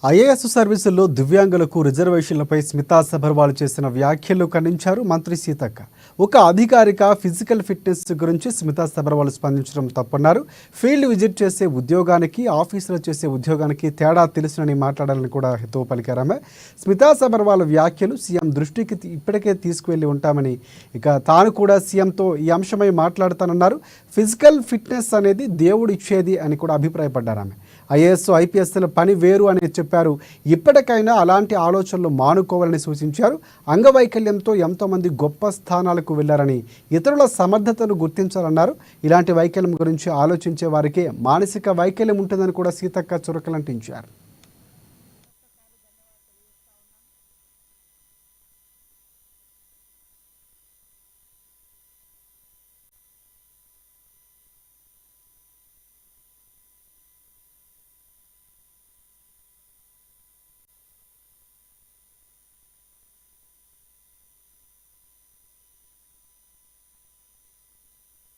IAS సర్వీసుల్లో దివ్యాంగులకు రిజర్వేషన్లపై స్మితా సబర్వాల్ చేసిన వ్యాఖ్యలు ఖండించారు మంత్రి సీతక్క. ఒక అధికారిక ఫిజికల్ ఫిట్నెస్ గురించి స్మితా సబర్వాల్ స్పందించడం తప్పన్నారు. ఫీల్డ్ విజిట్ చేసే ఉద్యోగానికి, ఆఫీసులో చేసే ఉద్యోగానికి తేడా తెలుసునని మాట్లాడాలని కూడా హితవు పలికారామె. స్మితా సబర్వాల్ వ్యాఖ్యలు సీఎం దృష్టికి ఇప్పటికే తీసుకువెళ్లి ఉంటామని, ఇక తాను కూడా సీఎంతో ఈ అంశమై మాట్లాడతానన్నారు. ఫిజికల్ ఫిట్నెస్ అనేది దేవుడు ఇచ్చేది అని కూడా అభిప్రాయపడ్డారామె. ఐఏఎస్, ఐపీఎస్ల పని వేరు అని చెప్పారు. ఇప్పటికైనా అలాంటి ఆలోచనలు మానుకోవాలని సూచించారు. అంగవైకల్యంతో ఎంతోమంది గొప్ప స్థానాలకు వెళ్లారని, ఇతరుల సమర్థతను గుర్తించాలన్నారు. ఇలాంటి వైకల్యం గురించి ఆలోచించే వారికే మానసిక వైకల్యం ఉంటుందని కూడా సీతక్క చురకలంటించారు.